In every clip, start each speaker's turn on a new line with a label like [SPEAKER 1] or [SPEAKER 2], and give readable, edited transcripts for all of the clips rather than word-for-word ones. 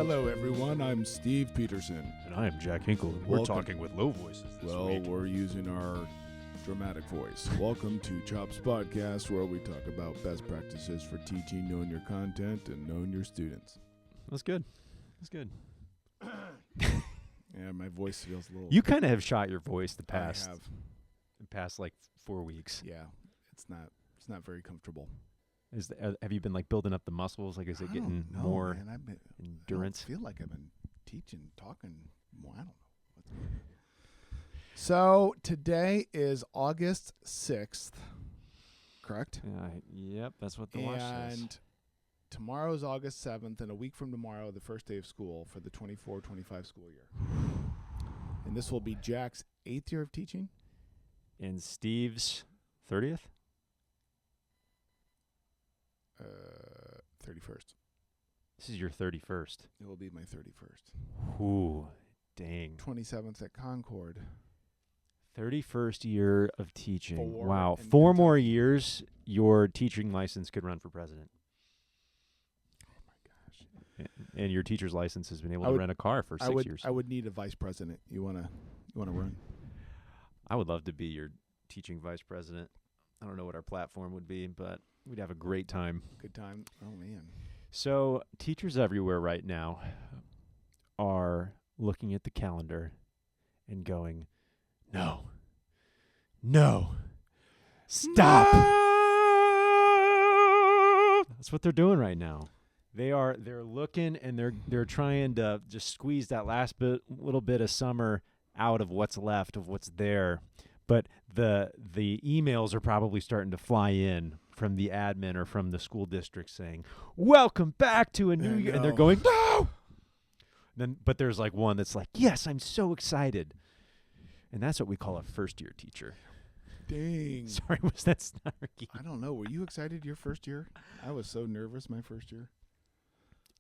[SPEAKER 1] Hello, everyone. I'm Steve Peterson.
[SPEAKER 2] And I am Jack Hinkle, and we're talking with low voices this week.
[SPEAKER 1] We're using our dramatic voice. Welcome to Chops Podcast, where we talk about best practices for teaching, knowing your content, and knowing your students.
[SPEAKER 2] That's good. That's good.
[SPEAKER 1] Yeah, my voice feels a little...
[SPEAKER 2] You kind of have shot your voice the past
[SPEAKER 1] I have.
[SPEAKER 2] like 4 weeks.
[SPEAKER 1] Yeah, it's not very comfortable.
[SPEAKER 2] Have you been like building up the muscles? Like, is it getting more endurance?
[SPEAKER 1] I feel like I've been talking. Well, I don't know. So today is August 6th, correct?
[SPEAKER 2] Yep, that's what the watch says.
[SPEAKER 1] And tomorrow is August 7th, and a week from tomorrow, the first day of school for the 24-25 school year. And this will be Jack's 8th year of teaching.
[SPEAKER 2] And Steve's 30th?
[SPEAKER 1] 31st.
[SPEAKER 2] This is your 31st.
[SPEAKER 1] It will be my 31st.
[SPEAKER 2] Ooh, dang.
[SPEAKER 1] 27th at Concord.
[SPEAKER 2] 31st year of teaching.
[SPEAKER 1] 4
[SPEAKER 2] Wow.
[SPEAKER 1] in
[SPEAKER 2] 4 more
[SPEAKER 1] Kentucky.
[SPEAKER 2] years, your teaching license could run for president.
[SPEAKER 1] Oh, my gosh.
[SPEAKER 2] And your teacher's license has been able to rent a car for 6 years.
[SPEAKER 1] I would need a vice president. You wanna run?
[SPEAKER 2] I would love to be your teaching vice president. I don't know what our platform would be, but we'd have a great time.
[SPEAKER 1] Good time. Oh, man.
[SPEAKER 2] So teachers everywhere right now are looking at the calendar and going, no, stop. No! That's what they're doing right now. They're looking and they're trying to just squeeze that little bit of summer out of what's left of what's there. But the emails are probably starting to fly in from the admin or from the school district saying, "Welcome back to a new year," and they're going, "No!" But there's like one that's like, "Yes, I'm so excited," and that's what we call a first-year teacher.
[SPEAKER 1] Dang.
[SPEAKER 2] Sorry, was that snarky?
[SPEAKER 1] I don't know. Were you excited your first year? I was so nervous my first year.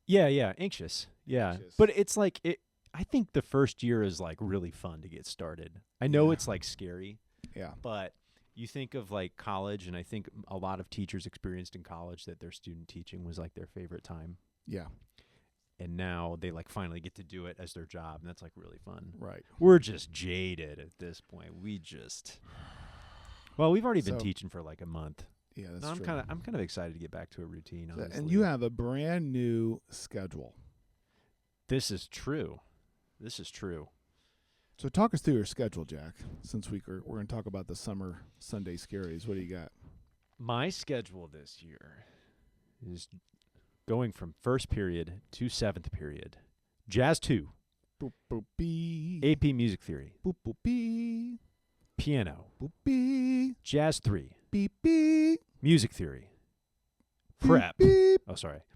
[SPEAKER 2] Yeah, anxious. Yeah,
[SPEAKER 1] Anxious.
[SPEAKER 2] but it's like I think the first year is like really fun to get started. I know it's like scary.
[SPEAKER 1] Yeah.
[SPEAKER 2] But you think of like college, and I think a lot of teachers experienced in college that their student teaching was like their favorite time.
[SPEAKER 1] Yeah.
[SPEAKER 2] And now they like finally get to do it as their job, and that's like really fun.
[SPEAKER 1] Right.
[SPEAKER 2] We're just jaded at this point. We've already been teaching for like a month.
[SPEAKER 1] Yeah, that's
[SPEAKER 2] I'm
[SPEAKER 1] true.
[SPEAKER 2] kind of excited to get back to a routine, honestly.
[SPEAKER 1] And you have a brand new schedule.
[SPEAKER 2] This is true.
[SPEAKER 1] So talk us through your schedule, Jack, since we're going to talk about the summer Sunday Scaries. What do you got?
[SPEAKER 2] My schedule this year is going from first period to seventh period. Jazz 2.
[SPEAKER 1] Boop, boop, bee.
[SPEAKER 2] AP Music Theory.
[SPEAKER 1] Boop, boop, bee.
[SPEAKER 2] Piano.
[SPEAKER 1] Boop, bee.
[SPEAKER 2] Jazz 3.
[SPEAKER 1] Beep, beep.
[SPEAKER 2] Music Theory.
[SPEAKER 1] Beep,
[SPEAKER 2] Prep.
[SPEAKER 1] beep.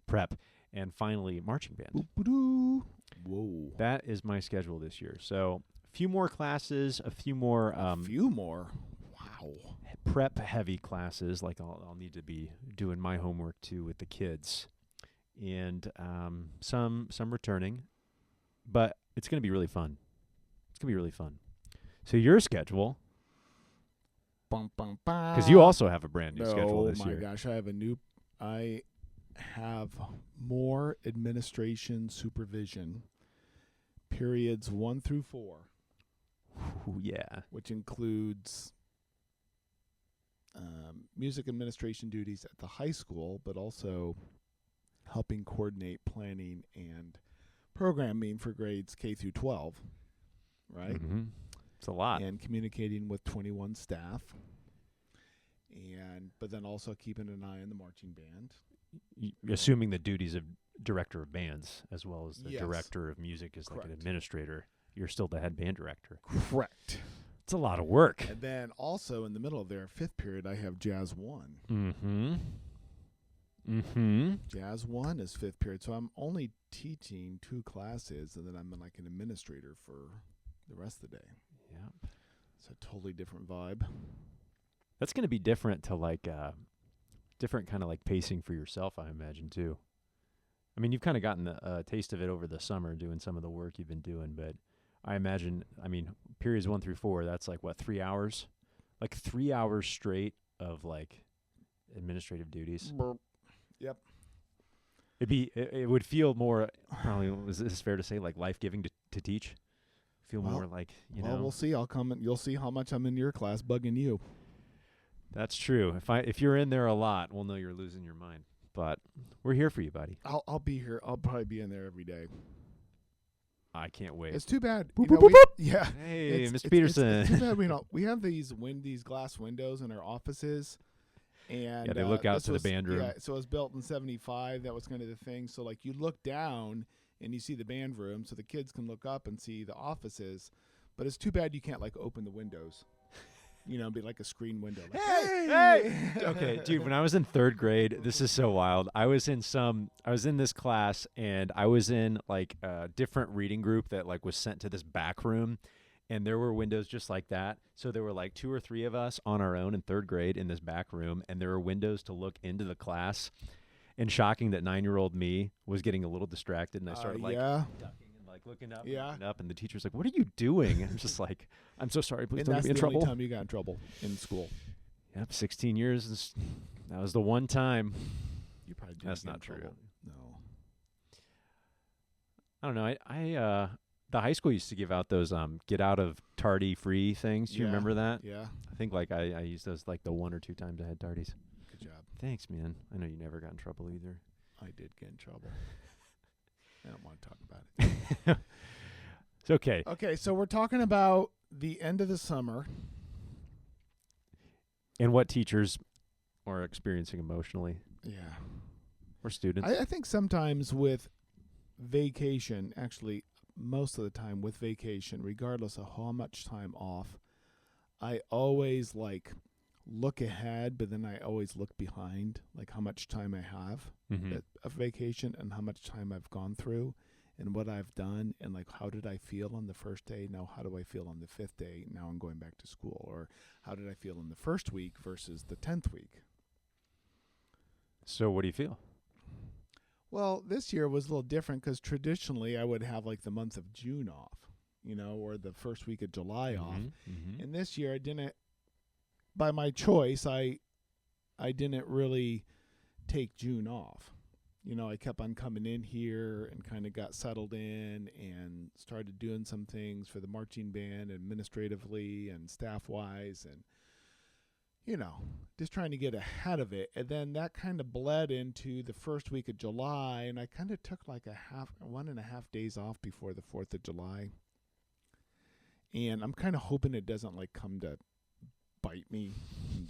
[SPEAKER 2] Prep. And finally, marching band.
[SPEAKER 1] Boop, boop, whoa.
[SPEAKER 2] That is my schedule this year. So a few more classes, a few more
[SPEAKER 1] Wow.
[SPEAKER 2] prep heavy classes. Like I'll need to be doing my homework too with the kids, and some returning, but it's going to be really fun. So your schedule, because you also have a brand new schedule this year.
[SPEAKER 1] Oh my gosh, I have more administration supervision, periods 1 through 4.
[SPEAKER 2] Ooh, yeah.
[SPEAKER 1] Which includes music administration duties at the high school, but also helping coordinate planning and programming for grades K through 12, right?
[SPEAKER 2] Mm-hmm. It's a lot.
[SPEAKER 1] And communicating with 21 staff, but then also keeping an eye on the marching band.
[SPEAKER 2] Assuming the duties of director of bands as well as the
[SPEAKER 1] Yes.
[SPEAKER 2] director of music is like an
[SPEAKER 1] Correct.
[SPEAKER 2] administrator. You're still the head band director.
[SPEAKER 1] Correct.
[SPEAKER 2] It's a lot of work.
[SPEAKER 1] And then also in the middle of their 5th period, I have Jazz 1. Jazz 1 is 5th period, so I'm only teaching 2 classes, and then I'm like an administrator for the rest of the day.
[SPEAKER 2] Yeah.
[SPEAKER 1] It's a totally different vibe.
[SPEAKER 2] That's going to be different to like different kind of like pacing for yourself, I imagine too. I mean, you've kind of gotten a taste of it over the summer doing some of the work you've been doing, but I imagine, periods 1 through 4, that's like what, 3 hours? Like 3 hours straight of like administrative duties.
[SPEAKER 1] Yep.
[SPEAKER 2] It would feel more, probably, is this fair to say, like life-giving to teach? Feel
[SPEAKER 1] Well,
[SPEAKER 2] more like,
[SPEAKER 1] Well, we'll see. I'll come and you'll see how much I'm in your class bugging you.
[SPEAKER 2] That's true. If you're in there a lot, we'll know you're losing your mind. But we're here for you, buddy.
[SPEAKER 1] I'll be here. I'll probably be in there every day.
[SPEAKER 2] I can't wait.
[SPEAKER 1] It's too bad.
[SPEAKER 2] Boop,
[SPEAKER 1] You know,
[SPEAKER 2] boop, boop, boop.
[SPEAKER 1] Yeah.
[SPEAKER 2] Hey,
[SPEAKER 1] It's-
[SPEAKER 2] Mr.
[SPEAKER 1] it's-
[SPEAKER 2] Peterson.
[SPEAKER 1] It's too bad we have these glass windows in our offices. And
[SPEAKER 2] Yeah, they look out
[SPEAKER 1] this
[SPEAKER 2] to the
[SPEAKER 1] was-
[SPEAKER 2] band room.
[SPEAKER 1] Yeah, so it was built in '75. That was kind of the thing. So like you look down and you see the band room, so the kids can look up and see the offices. But it's too bad you can't like open the windows. You know, be like a screen window. Like,
[SPEAKER 2] Hey! Okay, dude, when I was in 3rd grade, this is so wild. I was in this class, and I was in like a different reading group that like was sent to this back room, and there were windows just like that. So there were like 2 or 3 of us on our own in 3rd grade in this back room, and there were windows to look into the class. And shocking that 9-year-old me was getting a little distracted, and I started like ducking and like looking up, and the teacher's like, "What are you doing?" And I'm just like, "I'm so sorry, please
[SPEAKER 1] And
[SPEAKER 2] don't
[SPEAKER 1] that's
[SPEAKER 2] get me in
[SPEAKER 1] the
[SPEAKER 2] trouble."
[SPEAKER 1] only time you got in trouble in school.
[SPEAKER 2] Yep, 16 years. That was the one time.
[SPEAKER 1] You probably didn't
[SPEAKER 2] That's
[SPEAKER 1] get in
[SPEAKER 2] not true.
[SPEAKER 1] trouble. No.
[SPEAKER 2] I don't know. I the high school used to give out those get out of tardy free things. Do you
[SPEAKER 1] Yeah.
[SPEAKER 2] remember that?
[SPEAKER 1] Yeah.
[SPEAKER 2] I think like I used those like the 1 or 2 times I had tardies.
[SPEAKER 1] Good job.
[SPEAKER 2] Thanks, man. I know you never got in trouble either.
[SPEAKER 1] I did get in trouble. I don't want to talk about it.
[SPEAKER 2] It's okay.
[SPEAKER 1] Okay, so we're talking about the end of the summer.
[SPEAKER 2] And what teachers are experiencing emotionally,
[SPEAKER 1] Yeah.
[SPEAKER 2] or students.
[SPEAKER 1] I think sometimes with vacation, actually most of the time with vacation, regardless of how much time off, I always like look ahead, but then I always look behind, like how much time I have
[SPEAKER 2] Mhm.
[SPEAKER 1] of vacation and how much time I've gone through and what I've done and like how did I feel on the first day? Now how do I feel on the 5th day? Now I'm going back to school. Or how did I feel in the first week versus the 10th week?
[SPEAKER 2] So what do you feel?
[SPEAKER 1] Well, this year was a little different because traditionally I would have like the month of June off, or the first week of July off.
[SPEAKER 2] Mhm.
[SPEAKER 1] And this year I didn't, by my choice, I didn't really take June off. I kept on coming in here and kind of got settled in and started doing some things for the marching band administratively and staff-wise and, just trying to get ahead of it. And then that kind of bled into the first week of July, and I kind of took like 1.5 days off before the 4th of July. And I'm kind of hoping it doesn't like come to bite me in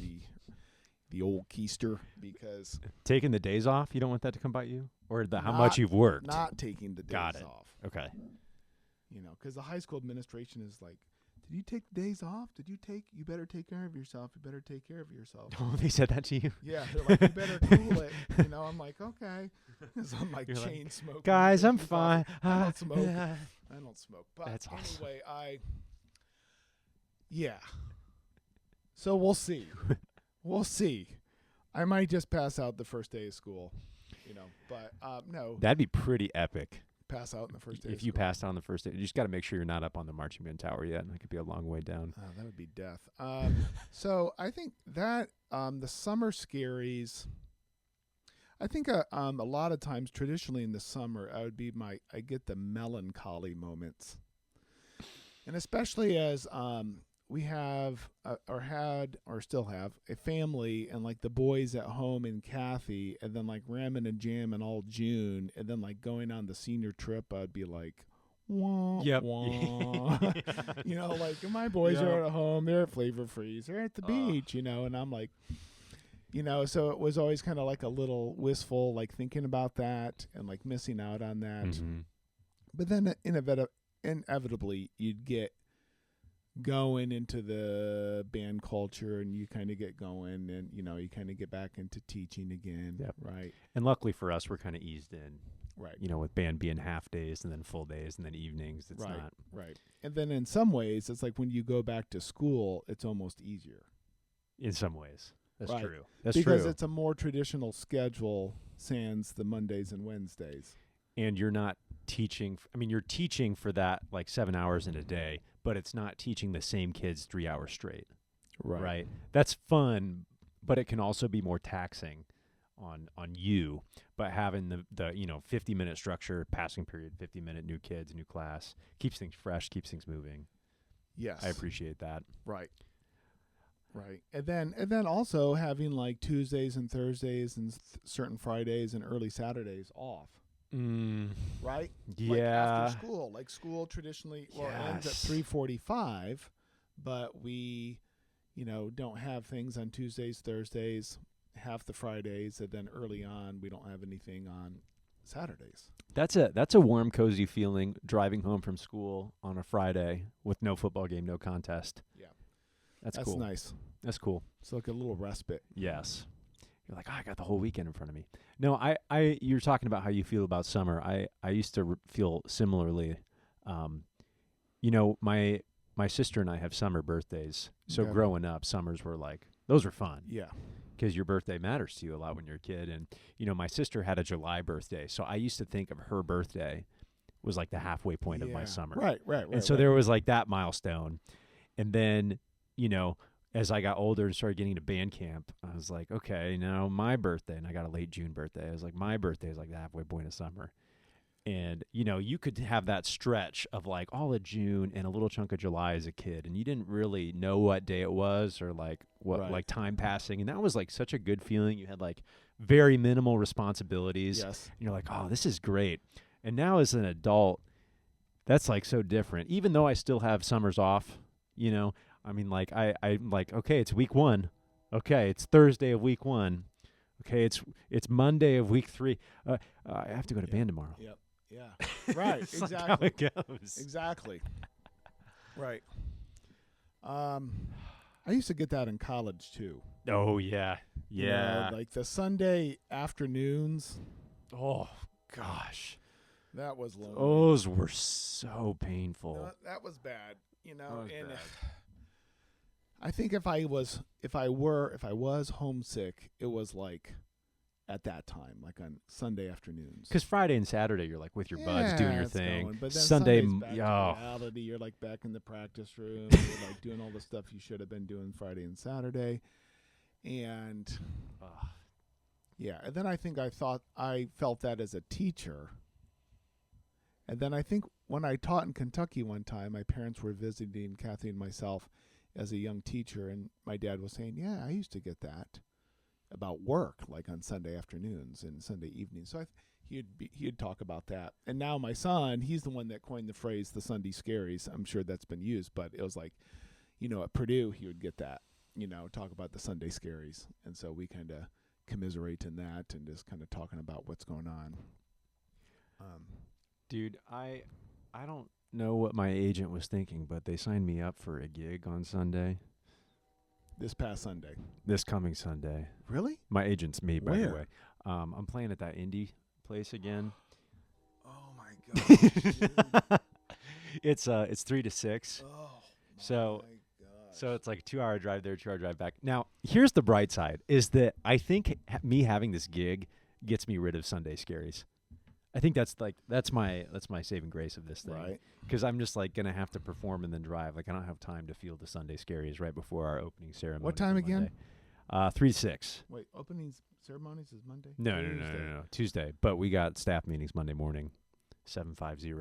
[SPEAKER 1] the old keister, because
[SPEAKER 2] Taking the days off, you don't want that to come bite you, or how
[SPEAKER 1] Not-
[SPEAKER 2] much you've worked.
[SPEAKER 1] not taking the days
[SPEAKER 2] Got it.
[SPEAKER 1] off.
[SPEAKER 2] Okay.
[SPEAKER 1] Because the high school administration is like, did you take days off? You better take care of yourself. You better take care of yourself.
[SPEAKER 2] Oh, they said that to you,
[SPEAKER 1] Yeah, they're like, you better cool it. I'm like, okay. So I'm like
[SPEAKER 2] You're like,
[SPEAKER 1] chain smoking.
[SPEAKER 2] guys. I'm
[SPEAKER 1] drinking coffee.
[SPEAKER 2] fine.
[SPEAKER 1] I don't smoke. I don't smoke. But
[SPEAKER 2] That's awesome.
[SPEAKER 1] anyway, yeah. So we'll see. We'll see. I might just pass out the first day of school, but no,
[SPEAKER 2] That'd be pretty epic
[SPEAKER 1] pass out in the first day of
[SPEAKER 2] if you
[SPEAKER 1] school.
[SPEAKER 2] passed on the first day. You just got to make sure you're not up on the marching band tower yet. That could be a long way down.
[SPEAKER 1] Oh, that would be death. So I think that the summer scaries, I think a lot of times traditionally in the summer, I get the melancholy moments. And especially as we have or had or still have a family and like the boys at home and Kathy and then like ramming and jamming all June and then like going on the senior trip, I'd be like, wah,
[SPEAKER 2] Yep.
[SPEAKER 1] wah. Like my boys
[SPEAKER 2] Yep.
[SPEAKER 1] are at home, they're at Flavor Freeze, they're at the beach, and I'm like, so it was always kind of like a little wistful, like thinking about that and like missing out on that.
[SPEAKER 2] Mhm.
[SPEAKER 1] But then inevitably you'd get going into the band culture and you kind of get going and, you kind of get back into teaching again.
[SPEAKER 2] Yep.
[SPEAKER 1] Right.
[SPEAKER 2] And luckily for us, we're kind of eased in.
[SPEAKER 1] Right.
[SPEAKER 2] With band being half days and then full days and then evenings. It's
[SPEAKER 1] Right.
[SPEAKER 2] not.
[SPEAKER 1] Right. And then in some ways, it's like when you go back to school, it's almost easier.
[SPEAKER 2] In some ways. That's
[SPEAKER 1] Right.
[SPEAKER 2] true. That's
[SPEAKER 1] because
[SPEAKER 2] true.
[SPEAKER 1] it's a more traditional schedule sans the Mondays and Wednesdays.
[SPEAKER 2] And you're not teaching. You're teaching for that like 7 hours in a day, but it's not teaching the same kids 3 hours straight. Right. That's fun, but it can also be more taxing on you, but having the 50-minute structure, passing period, 50-minute, new kids, new class, keeps things fresh, keeps things moving.
[SPEAKER 1] Yes.
[SPEAKER 2] I appreciate that.
[SPEAKER 1] Right. Right. And then also having like Tuesdays and Thursdays and certain Fridays and early Saturdays off. Right?
[SPEAKER 2] Yeah.
[SPEAKER 1] Like after school. Like school traditionally ends at
[SPEAKER 2] Yes.
[SPEAKER 1] 3:45, but we, don't have things on Tuesdays, Thursdays, half the Fridays, and then early on we don't have anything on Saturdays.
[SPEAKER 2] That's a warm, cozy feeling driving home from school on a Friday with no football game, no contest.
[SPEAKER 1] Yeah.
[SPEAKER 2] That's
[SPEAKER 1] That's
[SPEAKER 2] cool.
[SPEAKER 1] nice.
[SPEAKER 2] That's cool.
[SPEAKER 1] It's like a little respite.
[SPEAKER 2] Yes. You're like, I got the whole weekend in front of me. No, you're talking about how you feel about summer. I used to feel similarly. My sister and I have summer birthdays. So
[SPEAKER 1] Okay.
[SPEAKER 2] growing up, summers were like, those were fun
[SPEAKER 1] Yeah.
[SPEAKER 2] because your birthday matters to you a lot when you're a kid. And, my sister had a July birthday. So I used to think of her birthday was like the halfway point of my summer.
[SPEAKER 1] Right.
[SPEAKER 2] And so there was like that milestone. And then, as I got older and started getting to band camp, I was like, okay, now my birthday, and I got a late June birthday. I was like, my birthday is like the halfway point of summer. And, you could have that stretch of like all of June and a little chunk of July as a kid. And you didn't really know what day it was or like what, like time passing. And that was like such a good feeling. You had like very minimal responsibilities.
[SPEAKER 1] Yes.
[SPEAKER 2] And you're like, oh, this is great. And now as an adult, that's like so different. Even though I still have summers off, I mean, like I'm like, okay, it's week 1. Okay, it's Thursday of week 1. Okay, it's Monday of week 3. I have to go to band tomorrow.
[SPEAKER 1] Yep. Yeah. Right.
[SPEAKER 2] It's
[SPEAKER 1] Exactly.
[SPEAKER 2] like how it goes.
[SPEAKER 1] Exactly. Right. I used to get that in college too.
[SPEAKER 2] Oh yeah, yeah.
[SPEAKER 1] Like the Sunday afternoons.
[SPEAKER 2] Oh gosh,
[SPEAKER 1] That was lonely.
[SPEAKER 2] those were so painful.
[SPEAKER 1] That was bad.
[SPEAKER 2] That was
[SPEAKER 1] And
[SPEAKER 2] bad.
[SPEAKER 1] I think if I was homesick, it was like at that time, like on Sunday afternoons.
[SPEAKER 2] Because Friday and Saturday, you're like with your buds doing your
[SPEAKER 1] it's
[SPEAKER 2] thing.
[SPEAKER 1] going, but then
[SPEAKER 2] Sunday,
[SPEAKER 1] Sunday's back to
[SPEAKER 2] oh,
[SPEAKER 1] reality. You're like back in the practice room. You're like doing all the stuff you should have been doing Friday and Saturday. And yeah, and then I think I felt that as a teacher. And then I think when I taught in Kentucky one time, my parents were visiting Kathy and myself as a young teacher, and my dad was saying, yeah, I used to get that about work, like on Sunday afternoons and Sunday evenings. So he'd talk about that. And now my son, he's the one that coined the phrase, the Sunday Scaries. I'm sure that's been used, but it was like, at Purdue, he would get that, talk about the Sunday Scaries. And so we kind of commiserate in that and just kind of talking about what's going on.
[SPEAKER 2] dude, I don't know what my agent was thinking, but they signed me up for a gig on Sunday.
[SPEAKER 1] This past Sunday.
[SPEAKER 2] This coming Sunday.
[SPEAKER 1] Really?
[SPEAKER 2] My agent's me, by the
[SPEAKER 1] Where?
[SPEAKER 2] way. I'm playing at that indie place again.
[SPEAKER 1] Oh my gosh. Dude.
[SPEAKER 2] It's 3 to 6.
[SPEAKER 1] Oh
[SPEAKER 2] So-
[SPEAKER 1] my gosh.
[SPEAKER 2] So it's like a 2-hour drive there, 2-hour drive back. Now, here's the bright side: is that I think me having this gig gets me rid of Sunday Scaries. I think that's my saving grace of this thing,
[SPEAKER 1] Right.
[SPEAKER 2] because I'm just like gonna have to perform and then drive. Like I don't have time to feel the Sunday Scaries right before our opening ceremony.
[SPEAKER 1] What time
[SPEAKER 2] for
[SPEAKER 1] again?
[SPEAKER 2] Monday. 3 to 6.
[SPEAKER 1] Wait, opening ceremonies is Monday?
[SPEAKER 2] No,
[SPEAKER 1] Tuesday.
[SPEAKER 2] Tuesday. But we got staff meetings Monday morning, 7:50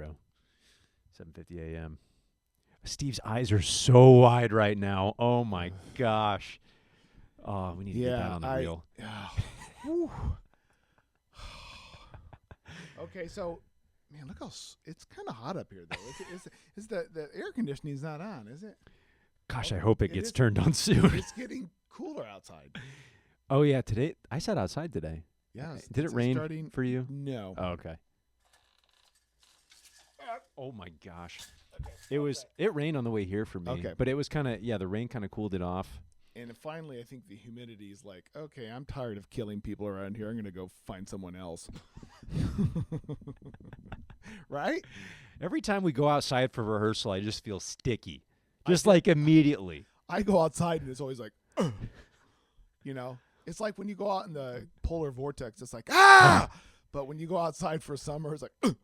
[SPEAKER 2] a.m. Steve's eyes are so wide right now. Oh my gosh. Oh, we need to get that on the reel.
[SPEAKER 1] Whew. Okay, so man, look how it's kind of hot up here though. Is the air conditioning's not on, is it?
[SPEAKER 2] Gosh, I hope it
[SPEAKER 1] It
[SPEAKER 2] gets
[SPEAKER 1] is-
[SPEAKER 2] turned on soon.
[SPEAKER 1] It's getting cooler outside.
[SPEAKER 2] Oh yeah, today I sat outside today.
[SPEAKER 1] Yeah.
[SPEAKER 2] Did it rain for you?
[SPEAKER 1] No.
[SPEAKER 2] Oh, okay. Oh my gosh. It rained on the way here for me.
[SPEAKER 1] Okay.
[SPEAKER 2] But it was kind of, the rain kind of cooled it off.
[SPEAKER 1] And finally, I think the humidity is like, okay, I'm tired of killing people around here. I'm going to go find someone else. Right?
[SPEAKER 2] Every time we go outside for rehearsal, I just feel sticky. Just like immediately.
[SPEAKER 1] I go outside and it's always like, it's like when you go out in the polar vortex, it's like, ah! But when you go outside for summer, it's like, and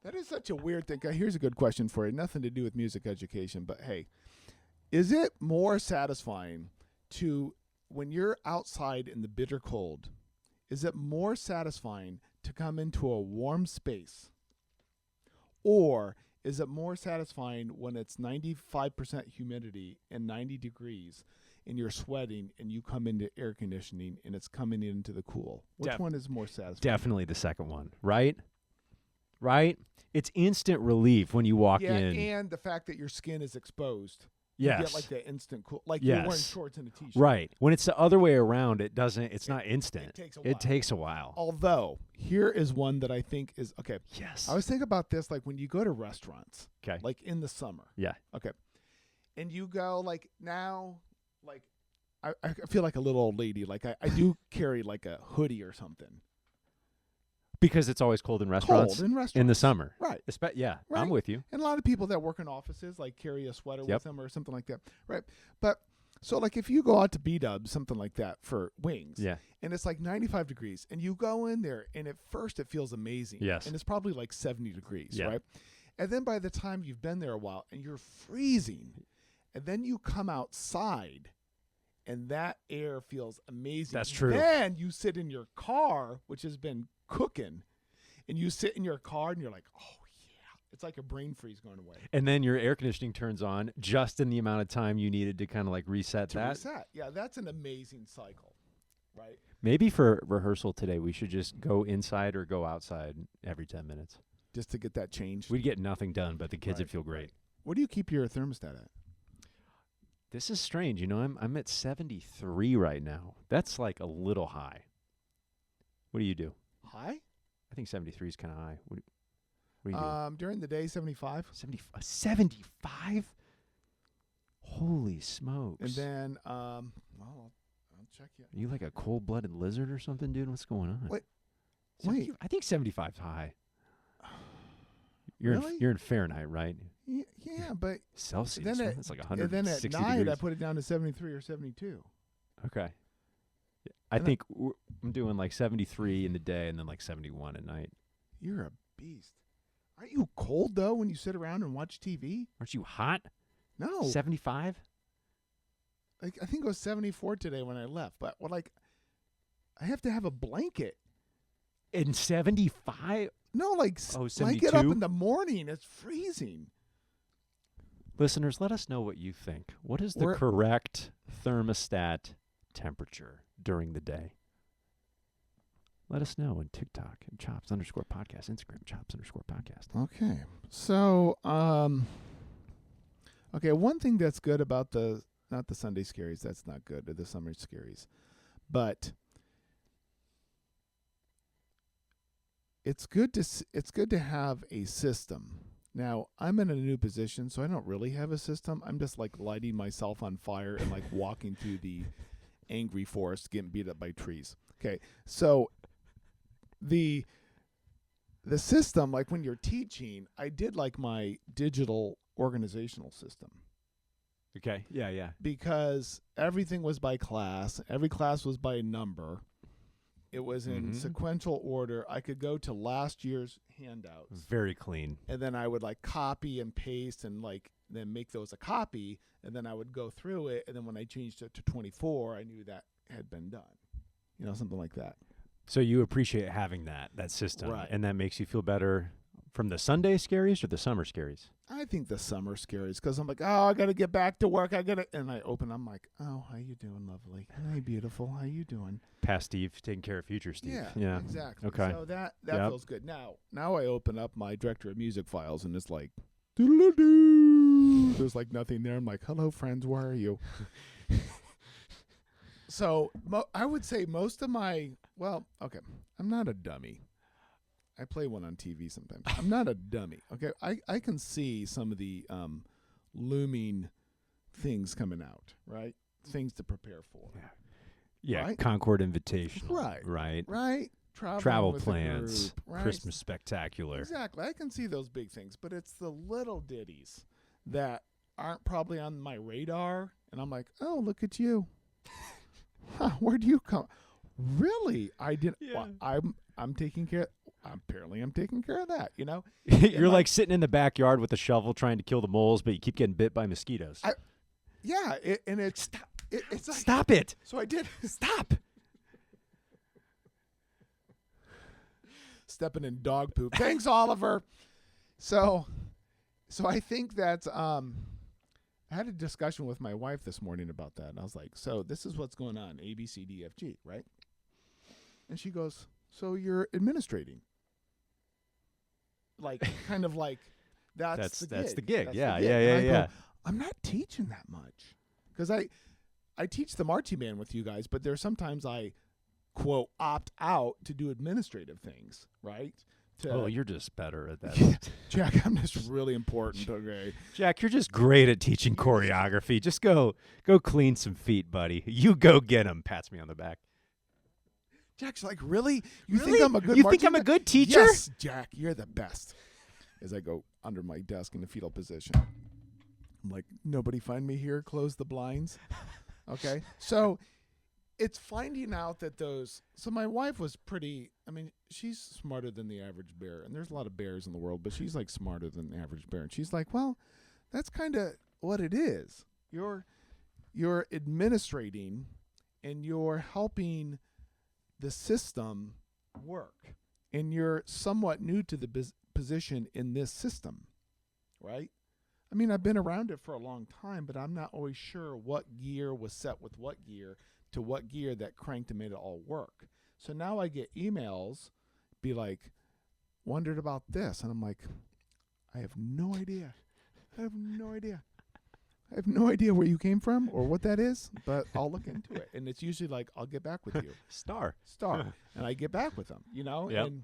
[SPEAKER 1] that is such a weird thing. Here's a good question for you. Nothing to do with music education, but hey, is it more satisfying to when you're outside in the bitter cold, is it more satisfying to come into a warm space, or is it more satisfying when it's 95% humidity and 90 degrees and you're sweating and you come into air conditioning and it's coming into the cool? Which one is more satisfying?
[SPEAKER 2] Definitely the second one, right? Right? It's instant relief when you walk
[SPEAKER 1] Yeah,
[SPEAKER 2] in.
[SPEAKER 1] and the fact that your skin is exposed.
[SPEAKER 2] Yes.
[SPEAKER 1] You get like that instant cool, like you're wearing
[SPEAKER 2] Yes.
[SPEAKER 1] shorts and a t-shirt.
[SPEAKER 2] Right. When it's the other way around, it's not instant.
[SPEAKER 1] It takes a while.
[SPEAKER 2] It takes a while.
[SPEAKER 1] Although, here is one that I think is, okay.
[SPEAKER 2] Yes.
[SPEAKER 1] I was thinking about this, like when you go to restaurants,
[SPEAKER 2] Okay.
[SPEAKER 1] like in the summer.
[SPEAKER 2] Yeah.
[SPEAKER 1] Okay. And you go like now, like I feel like a little old lady. Like I do carry like a hoodie or something.
[SPEAKER 2] Because it's always cold in restaurants.
[SPEAKER 1] Cold in restaurants.
[SPEAKER 2] In the summer.
[SPEAKER 1] Right.
[SPEAKER 2] Yeah,
[SPEAKER 1] Right.
[SPEAKER 2] I'm with you.
[SPEAKER 1] And a lot of people that work in offices like carry a sweater
[SPEAKER 2] Yep.
[SPEAKER 1] with them or something like that. Right. But so like if you go out to B-Dubs, something like that for wings.
[SPEAKER 2] Yeah.
[SPEAKER 1] And it's like 95 degrees and you go in there and at first it feels amazing.
[SPEAKER 2] Yes.
[SPEAKER 1] And it's probably like 70 degrees.
[SPEAKER 2] Yeah.
[SPEAKER 1] Right. And then by the time you've been there a while and you're freezing, and then you come outside and that air feels amazing.
[SPEAKER 2] That's true.
[SPEAKER 1] Then you sit in your car, which has been cooking, and you sit in your car and you're like, oh, yeah. It's like a brain freeze going away.
[SPEAKER 2] And then your air conditioning turns on just in the amount of time you needed to kind of like reset that.
[SPEAKER 1] Reset. Yeah, that's an amazing cycle, right?
[SPEAKER 2] Maybe for rehearsal today, we should just go inside or go outside every 10 minutes.
[SPEAKER 1] Just to get that changed.
[SPEAKER 2] We'd get nothing done, but the kids would feel great.
[SPEAKER 1] What do you keep your thermostat at?
[SPEAKER 2] This is strange. You know, I'm at 73 right now. That's like a little high. What do you do?
[SPEAKER 1] High?
[SPEAKER 2] I think 73 is kind of high. What do you do?
[SPEAKER 1] During the day, 75.
[SPEAKER 2] 75? Holy smokes.
[SPEAKER 1] And then, well, I'll check you.
[SPEAKER 2] Are you like a cold-blooded lizard or something, dude? What's going on?
[SPEAKER 1] Wait.
[SPEAKER 2] 70 I think 75 is high. You're
[SPEAKER 1] Really?
[SPEAKER 2] you're in Fahrenheit, right?
[SPEAKER 1] Yeah, but
[SPEAKER 2] Celsius.
[SPEAKER 1] then
[SPEAKER 2] Huh?
[SPEAKER 1] at,
[SPEAKER 2] That's like
[SPEAKER 1] and then at
[SPEAKER 2] 160
[SPEAKER 1] night,
[SPEAKER 2] degrees.
[SPEAKER 1] I put it down to 73 or 72.
[SPEAKER 2] Okay. I
[SPEAKER 1] And
[SPEAKER 2] think I'm doing like 73 in the day and then like 71 at night.
[SPEAKER 1] You're a beast. Aren't you cold, though, when you sit around and watch TV?
[SPEAKER 2] Aren't you hot?
[SPEAKER 1] No.
[SPEAKER 2] 75?
[SPEAKER 1] Like, I think it was 74 today when I left. But, well, like, I have to have a blanket.
[SPEAKER 2] In 75?
[SPEAKER 1] No, like,
[SPEAKER 2] Oh,
[SPEAKER 1] when I get up
[SPEAKER 2] 72?
[SPEAKER 1] in the morning, it's freezing.
[SPEAKER 2] Listeners, let us know what you think. What is the
[SPEAKER 1] We're-
[SPEAKER 2] correct thermostat temperature during the day? Let us know on TikTok and Chops_podcast, Instagram Chops_podcast.
[SPEAKER 1] Okay. So, okay, one thing that's good about not the Sunday Scaries, that's not good, or the Summer Scaries, but it's good to have a system. Now, I'm in a new position, so I don't really have a system. I'm just like lighting myself on fire and like walking through the angry forest getting beat up by trees. Okay. So the system, like when you're teaching, I did like my digital organizational system
[SPEAKER 2] Okay. Yeah.
[SPEAKER 1] because everything was by class. Every class was by number. It was in sequential order. I could go to last year's handouts,
[SPEAKER 2] Very clean.
[SPEAKER 1] and then I would like copy and paste and like then make those a copy, and then I would go through it, and then when I changed it to 24, I knew that had been done. You know, something like that.
[SPEAKER 2] So you appreciate having that system,
[SPEAKER 1] Right.
[SPEAKER 2] and that makes you feel better from the Sunday Scaries or the Summer Scaries?
[SPEAKER 1] I think the Summer Scaries, because I'm like, oh, I got to get back to work. And I open, I'm like, oh, how you doing, lovely? Hey, beautiful. How you doing?
[SPEAKER 2] Past Steve, taking care of future Steve.
[SPEAKER 1] Yeah, exactly.
[SPEAKER 2] Okay.
[SPEAKER 1] So that
[SPEAKER 2] Yep.
[SPEAKER 1] feels good. Now I open up my director of music files, and it's like, doodle-doo. There's like nothing there. I'm like, hello, friends. Where are you? So I would say most of my, okay, I'm not a dummy. I play one on TV sometimes. I'm not a dummy. Okay, I can see some of the looming things coming out, right? Things to prepare for.
[SPEAKER 2] Yeah,
[SPEAKER 1] Right?
[SPEAKER 2] Concord Invitational.
[SPEAKER 1] Right.
[SPEAKER 2] Right.
[SPEAKER 1] Traveling
[SPEAKER 2] Travel
[SPEAKER 1] with a
[SPEAKER 2] plans,
[SPEAKER 1] group, right?
[SPEAKER 2] Christmas spectacular.
[SPEAKER 1] Exactly. I can see those big things, but it's the little ditties that aren't probably on my radar, and I'm like, oh, look at you. Huh, where do you come? Really? I didn't.
[SPEAKER 2] Yeah.
[SPEAKER 1] Well, I'm taking care. Apparently, I'm taking care of that. You know.
[SPEAKER 2] You're like sitting in the backyard with a shovel trying to kill the moles, but you keep getting bit by mosquitoes.
[SPEAKER 1] Yeah, and it's It's like,
[SPEAKER 2] Stop it.
[SPEAKER 1] so I did.
[SPEAKER 2] Stop.
[SPEAKER 1] Stepping in dog poop. Thanks, Oliver. So I think that I had a discussion with my wife this morning about that, and I was like, so this is what's going on, A, B, C, D, F, G, right? And she goes, so you're administrating. Like, kind of like, that's the gig. That's
[SPEAKER 2] Yeah,
[SPEAKER 1] the gig.
[SPEAKER 2] yeah,
[SPEAKER 1] And I
[SPEAKER 2] yeah.
[SPEAKER 1] go, I'm not teaching that much. Because I teach the marching band with you guys, but there's sometimes I, quote, opt out to do administrative things, right?
[SPEAKER 2] You're just better at that.
[SPEAKER 1] Jack, I'm just really important, okay?
[SPEAKER 2] Jack, you're just great at teaching choreography. Just go clean some feet, buddy. You go get them. Pats me on the back.
[SPEAKER 1] Jack's like, really? You
[SPEAKER 2] Really?
[SPEAKER 1] think I'm a good
[SPEAKER 2] You
[SPEAKER 1] marching
[SPEAKER 2] think I'm a
[SPEAKER 1] band?
[SPEAKER 2] good teacher?
[SPEAKER 1] Yes, Jack, you're the best. As I go under my desk in the fetal position. I'm like, nobody find me here, close the blinds. Okay? So it's finding out that so my wife was pretty, I mean, she's smarter than the average bear. And there's a lot of bears in the world, but she's like smarter than the average bear. And she's like, well, that's kind of what it is. You're administrating and you're helping the system work. And you're somewhat new to the position in this system, right? I mean, I've been around it for a long time, but I'm not always sure what gear was set with what gear to what gear that cranked and made it all work. So now I get emails be like, wondered about this. And I'm like, I have no idea. I have no idea. I have no idea where you came from or what that is, but I'll look into it. And it's usually like, I'll get back with you.
[SPEAKER 2] Star.
[SPEAKER 1] And I get back with them, you know?
[SPEAKER 2] Yep.
[SPEAKER 1] And,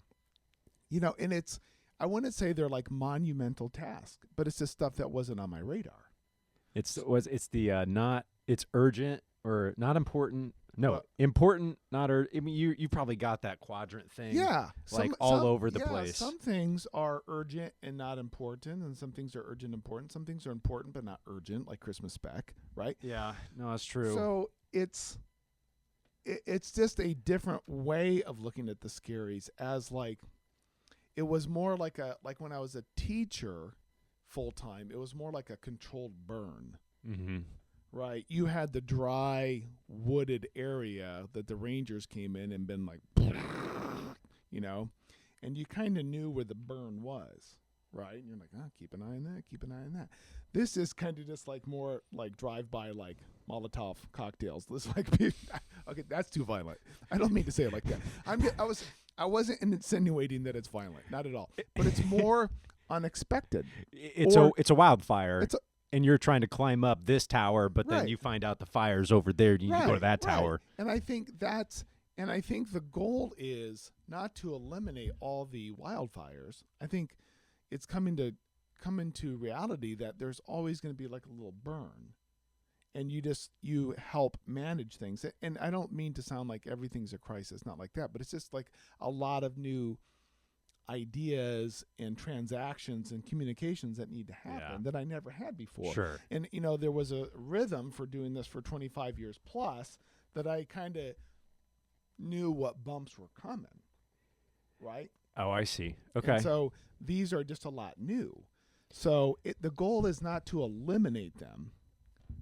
[SPEAKER 1] you know, and it's, I wouldn't say they're like monumental tasks, but it's just stuff that wasn't on my radar.
[SPEAKER 2] It's urgent or not important. No,
[SPEAKER 1] But-
[SPEAKER 2] important, not urgent. I mean, you probably got that quadrant thing.
[SPEAKER 1] Yeah.
[SPEAKER 2] Like all over the place.
[SPEAKER 1] Some things are urgent and not important, and some things are urgent and important. Some things are important but not urgent, like Christmas spec, right?
[SPEAKER 2] Yeah, no, that's true.
[SPEAKER 1] So it's just a different way of looking at the Scaries as like, it was more like when I was a teacher full time, it was more like a controlled burn.
[SPEAKER 2] Mm-hmm.
[SPEAKER 1] Right. You had the dry wooded area that the Rangers came in and been like, you know, and you kind of knew where the burn was. Right. And you're like, keep an eye on that. Keep an eye on that. This is kind of just like more like drive by, like Molotov cocktails. This like, okay, that's too violent. I don't mean to say it like that. I wasn't insinuating that it's violent. Not at all. But it's more unexpected.
[SPEAKER 2] It's a wildfire. And you're trying to climb up this tower, but then
[SPEAKER 1] Right.
[SPEAKER 2] you find out the fire's over there. You need to go to that tower.
[SPEAKER 1] And I think the goal is not to eliminate all the wildfires. I think it's come into reality that there's always going to be like a little burn, and you help manage things. And I don't mean to sound like everything's a crisis, not like that, but it's just like a lot of new ideas and transactions and communications that need to happen that I never had before.
[SPEAKER 2] Sure.
[SPEAKER 1] And, you know, there was a rhythm for doing this for 25 years plus that I kind of knew what bumps were coming, right?
[SPEAKER 2] Oh, I see. Okay.
[SPEAKER 1] And so these are just a lot new. So the goal is not to eliminate them,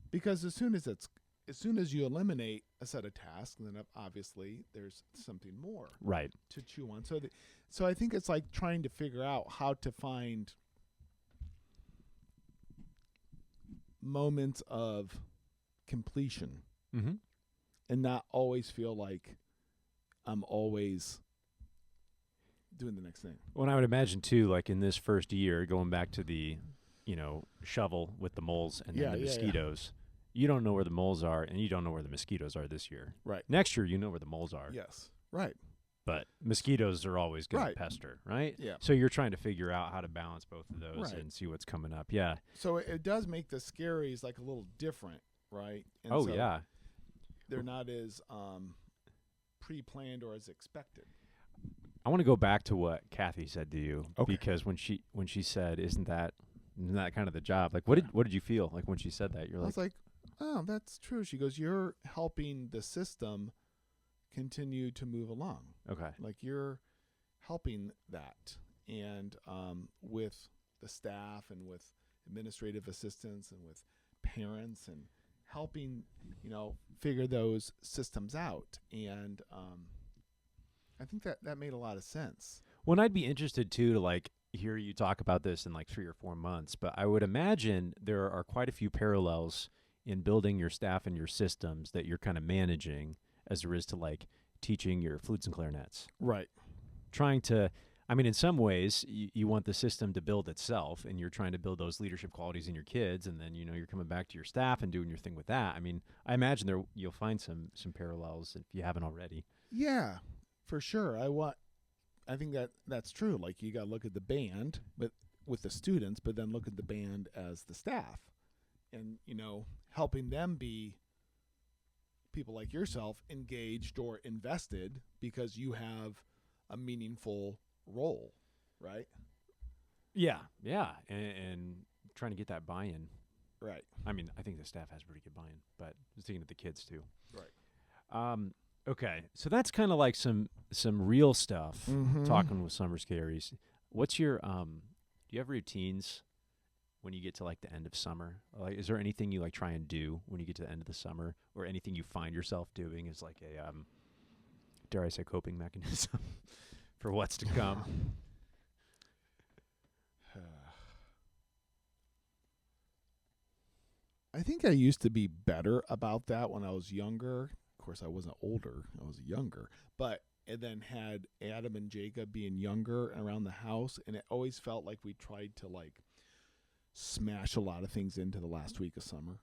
[SPEAKER 1] because as soon as you eliminate a set of tasks, then obviously there's something more
[SPEAKER 2] Right.
[SPEAKER 1] to chew on. So I think it's like trying to figure out how to find moments of completion
[SPEAKER 2] Mm-hmm.
[SPEAKER 1] and not always feel like I'm always doing the next thing.
[SPEAKER 2] Well, I would imagine too, like in this first year, going back to the, shovel with the moles and then the mosquitoes. You don't know where the moles are, and you don't know where the mosquitoes are this year.
[SPEAKER 1] Right.
[SPEAKER 2] Next year, you know where the moles are.
[SPEAKER 1] Yes. Right.
[SPEAKER 2] But mosquitoes are always going
[SPEAKER 1] Right.
[SPEAKER 2] to pester, right?
[SPEAKER 1] Yeah.
[SPEAKER 2] So you're trying to figure out how to balance both of those
[SPEAKER 1] Right.
[SPEAKER 2] and see what's coming up. Yeah.
[SPEAKER 1] So it does make the Scaries like a little different, right? And
[SPEAKER 2] Oh,
[SPEAKER 1] so
[SPEAKER 2] yeah.
[SPEAKER 1] they're not as pre-planned or as expected.
[SPEAKER 2] I want to go back to what Kathy said to you,
[SPEAKER 1] Okay.
[SPEAKER 2] because when she said, "Isn't that kind of the job?" Like, what did you feel like when she said that? You're
[SPEAKER 1] I
[SPEAKER 2] like,
[SPEAKER 1] was like, oh, that's true. She goes, you're helping the system continue to move along.
[SPEAKER 2] okay,
[SPEAKER 1] Like you're helping that. And with the staff and with administrative assistants and with parents and helping, figure those systems out. And I think that made a lot of sense.
[SPEAKER 2] Well, and I'd be interested too to like hear you talk about this in like 3 or 4 months, but I would imagine there are quite a few parallels in building your staff and your systems that you're kind of managing as there is to like teaching your flutes and clarinets.
[SPEAKER 1] Right.
[SPEAKER 2] Trying to, I mean, in some ways, you want the system to build itself, and you're trying to build those leadership qualities in your kids, and then you're coming back to your staff and doing your thing with that. I mean, I imagine you'll find some parallels if you haven't already.
[SPEAKER 1] Yeah, for sure. I think that's true. Like you got to look at the band, but with the students, but then look at the band as the staff, and helping them be people like yourself engaged or invested because you have a meaningful role, right?
[SPEAKER 2] Yeah, and trying to get that buy-in.
[SPEAKER 1] Right.
[SPEAKER 2] I mean, I think the staff has pretty good buy-in, but just thinking of the kids too.
[SPEAKER 1] Right.
[SPEAKER 2] Okay, so that's kind of like some real stuff.
[SPEAKER 1] Mm-hmm.
[SPEAKER 2] Talking with Summer Scaries. What's your do you have routines when you get to like the end of summer? Like, is there anything you like try and do when you get to the end of the summer, or anything you find yourself doing as like a dare I say coping mechanism for what's to come?
[SPEAKER 1] I think I used to be better about that when I was younger. Of course, I wasn't older. I was younger. But and then had Adam and Jacob being younger around the house, and it always felt like we tried to like smash a lot of things into the last week of summer,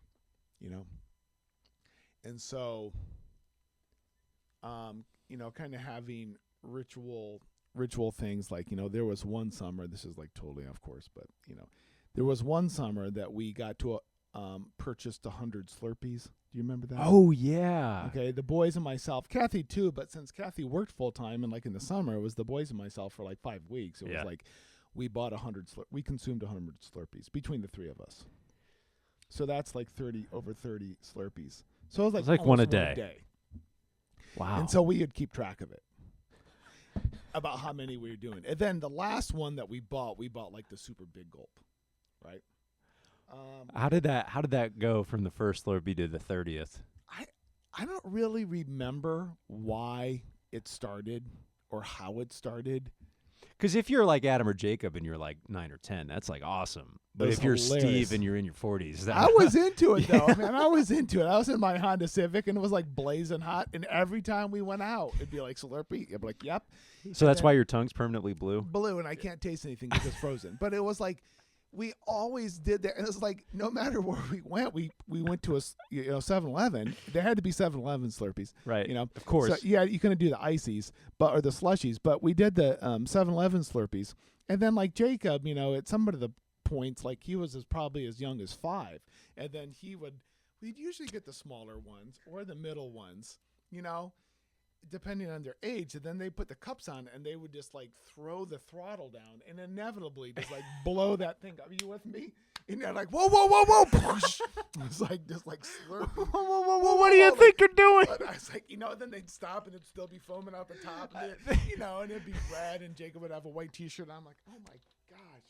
[SPEAKER 1] And so kind of having ritual things like, there was one summer, this is like totally off course, but there was one summer that we got to purchased 100 Slurpees. Do you remember that?
[SPEAKER 2] Oh yeah.
[SPEAKER 1] Okay, the boys and myself, Kathy too, but since Kathy worked full time and like in the summer, it was the boys and myself for like 5 weeks. It was like we bought 100 we consumed 100 Slurpees between the three of us. So that's like over 30 Slurpees. So it was like
[SPEAKER 2] one a day. Wow.
[SPEAKER 1] And so we would keep track of it about how many we were doing. And then the last one that we bought like the super big gulp, right?
[SPEAKER 2] How did that go from the first Slurpee to the 30th?
[SPEAKER 1] I don't really remember why it started or how it started.
[SPEAKER 2] Because if you're like Adam or Jacob and you're like 9 or 10, that's like awesome. But if you're Steve and you're in your 40s,
[SPEAKER 1] I was into it though. Man, I was into it. I was in my Honda Civic and it was like blazing hot. And every time we went out, it'd be like Slurpee. I'd be like, yep.
[SPEAKER 2] So that's why your tongue's permanently blue?
[SPEAKER 1] Blue, and I can't taste anything because it's frozen. But it was like, we always did that. And it was like, no matter where we went, we went to a 7-Eleven. There had to be 7-Eleven Slurpees.
[SPEAKER 2] Right. Of course.
[SPEAKER 1] So, yeah, you couldn't do the ices or the slushies, but we did the 7-Eleven Slurpees. And then like Jacob, at some of the points, like he was probably as young as 5. And then we'd usually get the smaller ones or the middle ones, depending on their age. And then they put the cups on and they would just like throw the throttle down and inevitably just like blow that thing up. Are you with me? And they're like, whoa, whoa, whoa, whoa. It's like just like slurping.
[SPEAKER 2] Whoa, what do you think you're doing?
[SPEAKER 1] I was like, then they'd stop and it'd still be foaming out the top. And and it'd be red and Jacob would have a white T-shirt. I'm like, oh my gosh.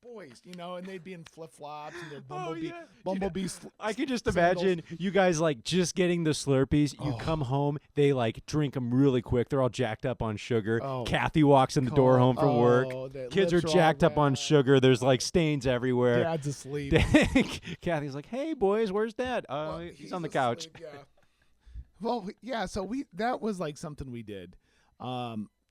[SPEAKER 1] Boys, and they'd be in flip-flops and their bumblebee
[SPEAKER 2] I could just imagine you guys like just getting the Slurpees. You come home, they like drink them really quick. They're all jacked up on sugar. Kathy walks in the door home from work. Kids are jacked up on sugar. There's like stains everywhere.
[SPEAKER 1] Dad's asleep.
[SPEAKER 2] Kathy's like, "Hey boys, where's Dad? He's on the couch."
[SPEAKER 1] Asleep, yeah. Well, yeah. So that was like something we did.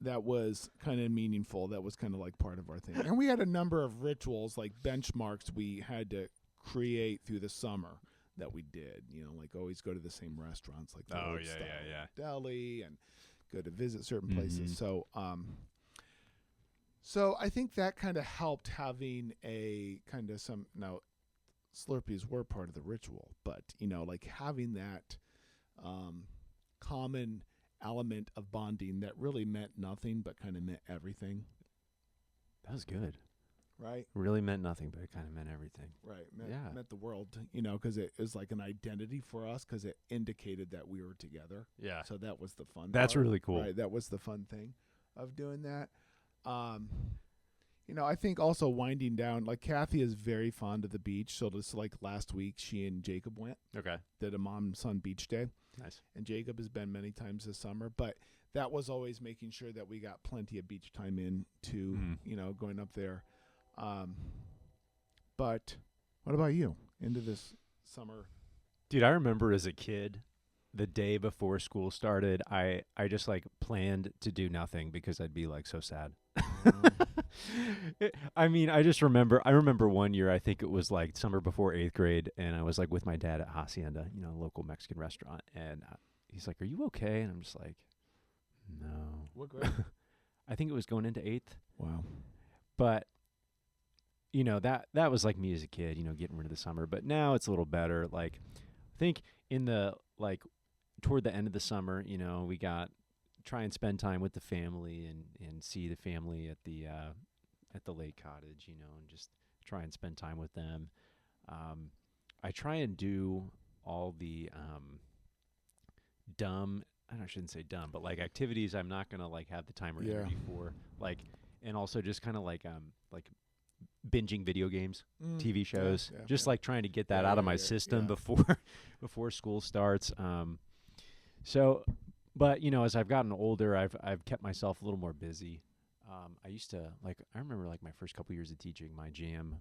[SPEAKER 1] That was kind of meaningful. That was kind of like part of our thing. And we had a number of rituals, like benchmarks we had to create through the summer that we did. Like always go to the same restaurants, like the Old Style Deli, and go to visit certain places. So, so I think that kind of helped having a kind of now Slurpees were part of the ritual, but, like having that common element of bonding that really meant nothing but kind of meant everything.
[SPEAKER 2] That was good.
[SPEAKER 1] Right?
[SPEAKER 2] Really meant nothing, but it kind of meant everything.
[SPEAKER 1] Right. Meant the world, because it was like an identity for us because it indicated that we were together.
[SPEAKER 2] Yeah.
[SPEAKER 1] So that was the fun
[SPEAKER 2] That's
[SPEAKER 1] part.
[SPEAKER 2] really cool.
[SPEAKER 1] Right. That was the fun thing of doing that. I think also winding down, like Kathy is very fond of the beach. So just like last week, she and Jacob
[SPEAKER 2] Okay.
[SPEAKER 1] did a mom and son beach day.
[SPEAKER 2] Nice.
[SPEAKER 1] And Jacob has been many times this summer, but that was always making sure that we got plenty of beach time in to, going up there. But what about you into this summer?
[SPEAKER 2] Dude, I remember as a kid, the day before school started, I just like planned to do nothing because I'd be like so sad. I mean, I remember one year, I think it was like summer before 8th grade, and I was like with my dad at Hacienda, a local Mexican restaurant, and he's like, "Are you okay?" And I'm just like, "No."
[SPEAKER 1] What grade?
[SPEAKER 2] I think it was going into 8th.
[SPEAKER 1] Wow.
[SPEAKER 2] But that was like me as a kid, getting rid of the summer. But now it's a little better. Like, I think in the toward the end of the summer, we try and spend time with the family and see the family at the lake cottage, and just try and spend time with them. I try and do all the I shouldn't say dumb, but like activities I'm not gonna like have the time or energy for, and also just kind of like binging video games, TV shows, like trying to get that out of my system before school starts. So, but as I've gotten older, I've kept myself a little more busy. I used to I remember like my first couple years of teaching, my jam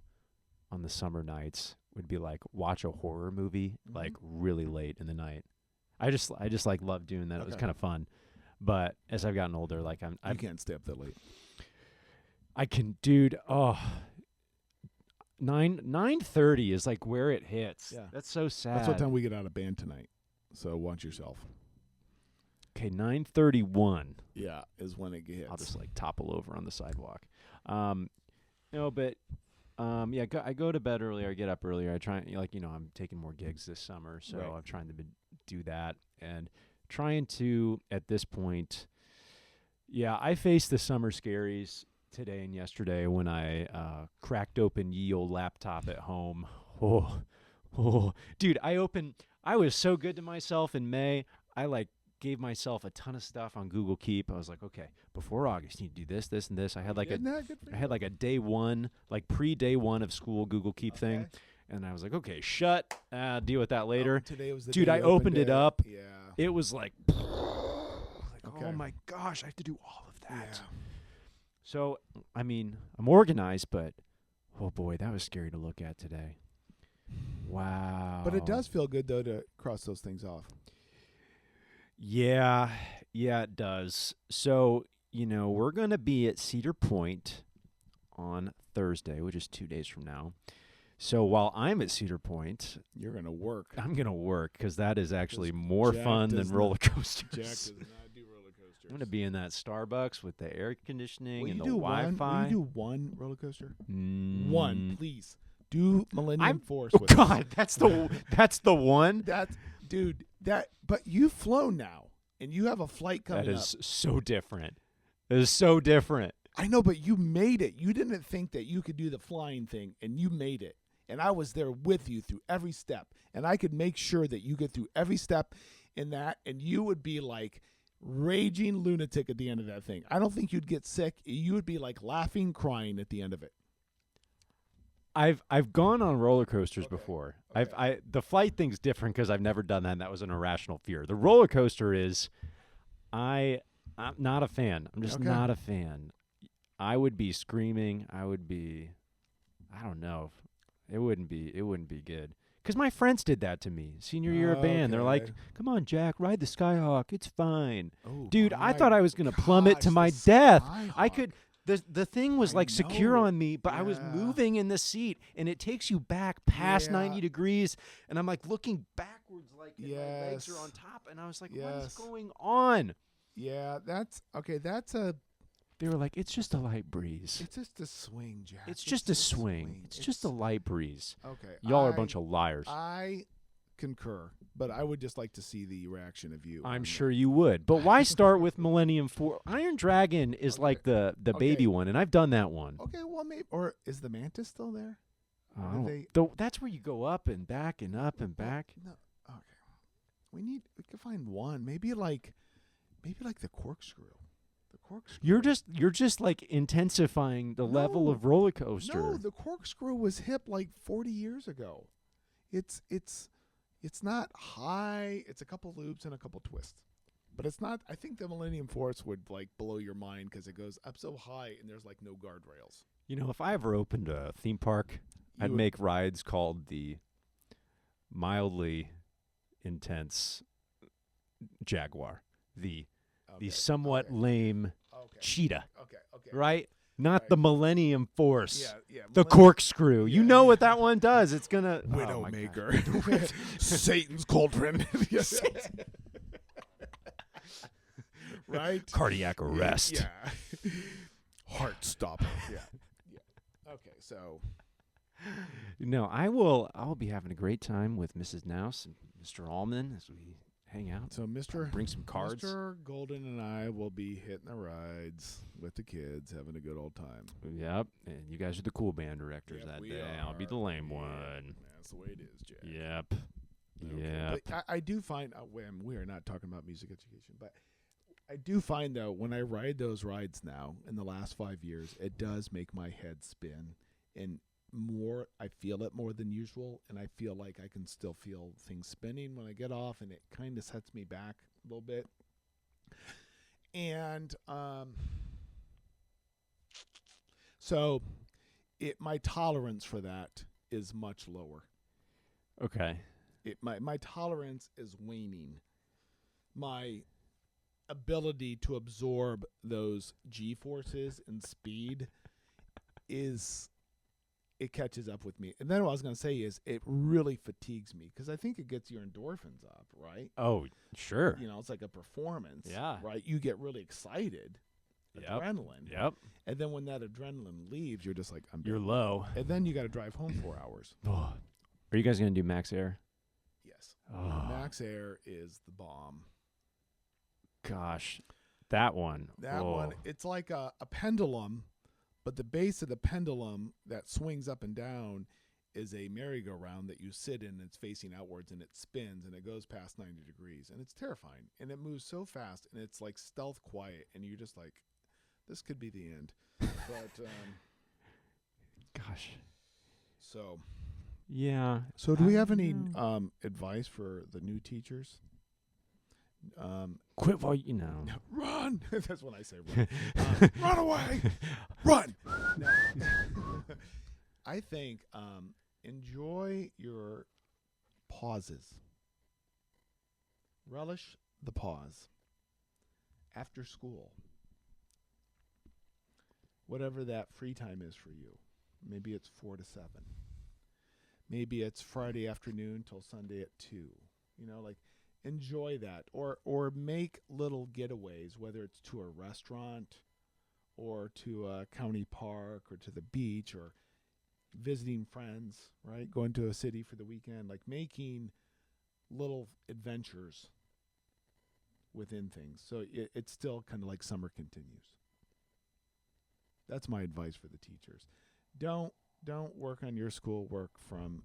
[SPEAKER 2] on the summer nights would be like watch a horror movie like really late in the night. I just like loved doing that. It was kind of fun. But as I've gotten older, like I
[SPEAKER 1] can't stay up that late.
[SPEAKER 2] I can, dude. 9:30 is like where it hits.
[SPEAKER 1] Yeah.
[SPEAKER 2] That's so sad.
[SPEAKER 1] That's what time we get out of band tonight. So watch yourself.
[SPEAKER 2] Okay, 9:31.
[SPEAKER 1] Yeah, is when it hits.
[SPEAKER 2] I'll just like topple over on the sidewalk. No, but I go to bed earlier. I get up earlier. I try I'm taking more gigs this summer, so I'm trying to do that and trying to at this point. Yeah, I faced the Summer Scaries today and yesterday when I cracked open ye old laptop at home. Dude, I was so good to myself in May. I gave myself a ton of stuff on Google Keep. I was like, okay, before August, you need to do this, this, and this. I had like a day one, like pre-day one of school Goool Keep thing. And I was like, okay, deal with that later.
[SPEAKER 1] Today was the
[SPEAKER 2] Dude,
[SPEAKER 1] day
[SPEAKER 2] I opened it up.
[SPEAKER 1] Yeah.
[SPEAKER 2] It was like oh my gosh, I have to do all of that.
[SPEAKER 1] Yeah.
[SPEAKER 2] So, I mean, I'm organized, but oh boy, that was scary to look at today. Wow.
[SPEAKER 1] But it does feel good, though, to cross those things off.
[SPEAKER 2] Yeah, it does. So, we're going to be at Cedar Point on Thursday, which is 2 days from now. So while I'm at Cedar Point,
[SPEAKER 1] you're going to work.
[SPEAKER 2] I'm going to work because that is actually more fun than roller coasters.
[SPEAKER 1] Jack does not do roller coasters.
[SPEAKER 2] I'm going to be in that Starbucks with the air conditioning and the
[SPEAKER 1] Will
[SPEAKER 2] Wi-Fi.
[SPEAKER 1] you do one roller coaster?
[SPEAKER 2] One,
[SPEAKER 1] please. Do Millennium Force with
[SPEAKER 2] God, that's the one.
[SPEAKER 1] But you've flown now, and you have a flight coming up.
[SPEAKER 2] That is so different. It is so different.
[SPEAKER 1] I know, but you made it. You didn't think that you could do the flying thing, and you made it. And I was there with you through every step, and I could make sure that you get through every step in that, and you would be like raging lunatic at the end of that thing. I don't think you'd get sick. You would be like laughing, crying at the end of it.
[SPEAKER 2] I've gone on roller coasters before. The flight thing's different because I've never done that, and that was an irrational fear. The roller coaster is, I'm not a fan. I'm just not a fan. I would be screaming. I don't know. It wouldn't be good. Because my friends did that to me senior year of band. They're like, "Come on, Jack, ride the Skyhawk. It's fine." Dude, I thought I was going to plummet to my death.
[SPEAKER 1] Skyhawk.
[SPEAKER 2] I could. The thing was secure on me, but I was moving in the seat, and it takes you back past 90 degrees, and I'm like looking backwards and my legs are on top, and I was like, what is going on?
[SPEAKER 1] Yeah, that's a...
[SPEAKER 2] They were like, it's just a light breeze.
[SPEAKER 1] It's just a swing, Jack.
[SPEAKER 2] It's just a swing. It's just a light breeze.
[SPEAKER 1] Okay.
[SPEAKER 2] Y'all are a bunch of liars.
[SPEAKER 1] I concur, but I would just like to see the reaction of you.
[SPEAKER 2] I'm sure you would. But why start with Millennium 4? Iron Dragon is like the baby one, and I've done that one.
[SPEAKER 1] Okay, well, maybe. Or is the Mantis still there?
[SPEAKER 2] That's where you go up and back and up and back.
[SPEAKER 1] No. Okay. We can find one. Maybe like the corkscrew. The corkscrew.
[SPEAKER 2] You're just like intensifying the level
[SPEAKER 1] No.
[SPEAKER 2] of roller coaster.
[SPEAKER 1] No, the corkscrew was hip like 40 years ago. It's not high. It's a couple loops and a couple twists. But it's not. I think the Millennium Force would like blow your mind because it goes up so high and there's like no guardrails.
[SPEAKER 2] You know, if I ever opened a theme park,
[SPEAKER 1] You
[SPEAKER 2] I'd
[SPEAKER 1] would-
[SPEAKER 2] make rides called the mildly intense Jaguar, the
[SPEAKER 1] Okay,
[SPEAKER 2] somewhat
[SPEAKER 1] okay,
[SPEAKER 2] lame
[SPEAKER 1] okay,
[SPEAKER 2] cheetah,
[SPEAKER 1] okay, okay.
[SPEAKER 2] right? Not
[SPEAKER 1] Right.
[SPEAKER 2] the Millennium Force.
[SPEAKER 1] Yeah, yeah.
[SPEAKER 2] The
[SPEAKER 1] Millennium-
[SPEAKER 2] corkscrew. You
[SPEAKER 1] Yeah.
[SPEAKER 2] know what that one does. It's gonna oh my God.
[SPEAKER 1] Widowmaker, Satan's cauldron. Right?
[SPEAKER 2] Cardiac arrest.
[SPEAKER 1] Yeah. Heart stopper. Yeah. Yeah. Okay, so
[SPEAKER 2] No, I'll be having a great time with Mrs. Nouse and Mr. Allman as we hang out.
[SPEAKER 1] Mr.
[SPEAKER 2] Bring some cards.
[SPEAKER 1] Mr. Golden and I will be hitting the rides with the kids, having a good old time.
[SPEAKER 2] Yep. And you guys are the cool band directors
[SPEAKER 1] Yep,
[SPEAKER 2] that
[SPEAKER 1] we
[SPEAKER 2] day. I'll be the
[SPEAKER 1] are.
[SPEAKER 2] lame
[SPEAKER 1] Yeah,
[SPEAKER 2] one.
[SPEAKER 1] That's the way it is, Jack.
[SPEAKER 2] Yep.
[SPEAKER 1] Okay.
[SPEAKER 2] Yep.
[SPEAKER 1] But I do find we are not talking about music education, but I do find though when I ride those rides now in the last 5 years, it does make my head spin, and I feel it more than usual, and I feel like I can still feel things spinning when I get off, and it kind of sets me back a little bit. And so my tolerance for that is much lower.
[SPEAKER 2] Okay.
[SPEAKER 1] My tolerance is waning. My ability to absorb those G-forces and speed it catches up with me. And then what I was going to say is it really fatigues me because I think it gets your endorphins up, right?
[SPEAKER 2] Oh, sure.
[SPEAKER 1] You know, it's like a performance,
[SPEAKER 2] Yeah.
[SPEAKER 1] right? You get really excited,
[SPEAKER 2] Yep.
[SPEAKER 1] adrenaline.
[SPEAKER 2] Yep.
[SPEAKER 1] And then when that adrenaline leaves, you're just like, I'm
[SPEAKER 2] You're
[SPEAKER 1] done.
[SPEAKER 2] low.
[SPEAKER 1] And then you got to drive home 4 hours.
[SPEAKER 2] Oh. Are you guys going to do Max Air?
[SPEAKER 1] Yes.
[SPEAKER 2] Oh,
[SPEAKER 1] Max Air is the bomb.
[SPEAKER 2] gosh. That one.
[SPEAKER 1] That
[SPEAKER 2] oh.
[SPEAKER 1] one, it's like a pendulum, but the base of the pendulum that swings up and down is a merry-go-round that you sit in, and it's facing outwards, and it spins, and it goes past 90 degrees, and it's terrifying, and it moves so fast, and it's like stealth quiet, and you're just like, this could be the end. But
[SPEAKER 2] Gosh.
[SPEAKER 1] so
[SPEAKER 2] Yeah.
[SPEAKER 1] do we
[SPEAKER 2] I
[SPEAKER 1] have
[SPEAKER 2] don't
[SPEAKER 1] any
[SPEAKER 2] know.
[SPEAKER 1] advice for the new teachers?
[SPEAKER 2] Quit while you know.
[SPEAKER 1] Run! That's when I say run. Run away! Run! No. I think enjoy your pauses. Relish the pause. After school. Whatever that free time is for you. Maybe it's 4 to 7. Maybe it's Friday afternoon till Sunday at 2. You know, like enjoy that, or make little getaways, whether it's to a restaurant or to a county park or to the beach or visiting friends, right? Going to a city for the weekend, like making little adventures within things. So it's still kind of like summer continues. That's my advice for the teachers. Don't work on your schoolwork from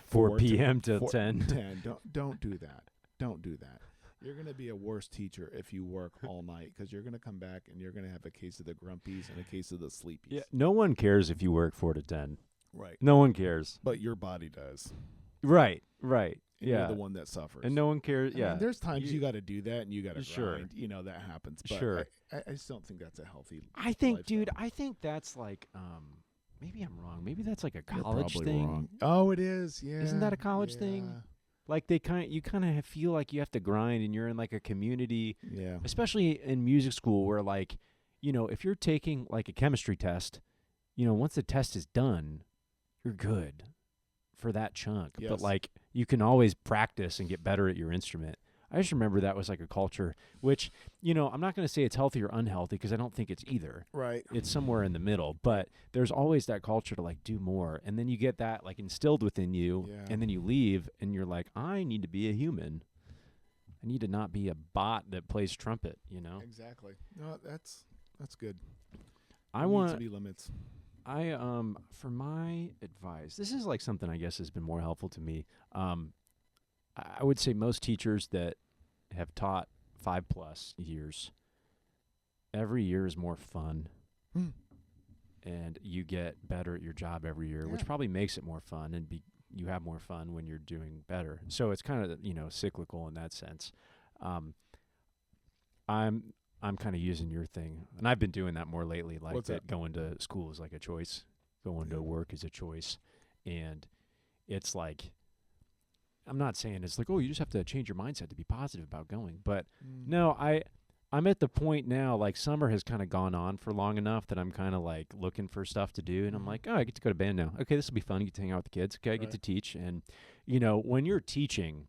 [SPEAKER 2] 4 p.m.
[SPEAKER 1] to
[SPEAKER 2] till 10.
[SPEAKER 1] 10. Don't do that. Don't do that. You're going to be a worse teacher if you work all night because you're going to come back and you're going to have a case of the grumpies and a case of the sleepies.
[SPEAKER 2] Yeah. No one cares if you work 4 to 10.
[SPEAKER 1] Right.
[SPEAKER 2] No one cares.
[SPEAKER 1] But your body does.
[SPEAKER 2] Right. Right.
[SPEAKER 1] And
[SPEAKER 2] yeah.
[SPEAKER 1] You're the one that suffers.
[SPEAKER 2] And no one cares.
[SPEAKER 1] I
[SPEAKER 2] yeah.
[SPEAKER 1] mean, there's times you got to do that and you got to
[SPEAKER 2] Sure.
[SPEAKER 1] grind. You know, that happens. But
[SPEAKER 2] Sure.
[SPEAKER 1] I just don't think that's a healthy
[SPEAKER 2] I think,
[SPEAKER 1] lifestyle.
[SPEAKER 2] dude, I think that's like, maybe I'm wrong. Maybe that's like a
[SPEAKER 1] You're
[SPEAKER 2] college
[SPEAKER 1] probably
[SPEAKER 2] thing.
[SPEAKER 1] wrong. Oh, it is. Yeah.
[SPEAKER 2] Isn't that a college thing? Like you kind of feel like you have to grind and you're in like a community,
[SPEAKER 1] Yeah.
[SPEAKER 2] especially in music school where like, you know, if you're taking like a chemistry test, you know, once the test is done, you're good for that chunk.
[SPEAKER 1] Yes.
[SPEAKER 2] But like you can always practice and get better at your instrument. I just remember that was like a culture, which, you know, I'm not going to say it's healthy or unhealthy because I don't think it's either.
[SPEAKER 1] Right.
[SPEAKER 2] It's somewhere in the middle, but there's always that culture to like do more. And then you get that like instilled within you
[SPEAKER 1] Yeah.
[SPEAKER 2] and then you leave and you're like, I need to be a human. I need to not be a bot that plays trumpet, you know?
[SPEAKER 1] Exactly. No, that's good.
[SPEAKER 2] I
[SPEAKER 1] There needs
[SPEAKER 2] want
[SPEAKER 1] to be limits.
[SPEAKER 2] for my advice, this is like something I guess has been more helpful to me. I would say most teachers that have taught 5+ years every year is more fun.
[SPEAKER 1] Hmm.
[SPEAKER 2] And you get better at your job every year, which
[SPEAKER 1] Yeah.
[SPEAKER 2] probably makes it more fun, and you have more fun when you're doing better. So it's kind of, cyclical in that sense. Um, I'm kind of using your thing, and I've been doing that more lately. Like
[SPEAKER 1] What's that?
[SPEAKER 2] going to school is like a choice, going
[SPEAKER 1] Yeah.
[SPEAKER 2] to work is a choice, and it's like I'm not saying it's like, oh, you just have to change your mindset to be positive about going, but
[SPEAKER 1] Mm.
[SPEAKER 2] no, I'm at the point now, like summer has kind of gone on for long enough that I'm kind of like looking for stuff to do. And I'm
[SPEAKER 1] Mhm.
[SPEAKER 2] like, oh, I get to go to band now. Okay, this will be fun. I get to hang out with the kids. Okay, I get
[SPEAKER 1] Right.
[SPEAKER 2] to teach. And, when you're teaching,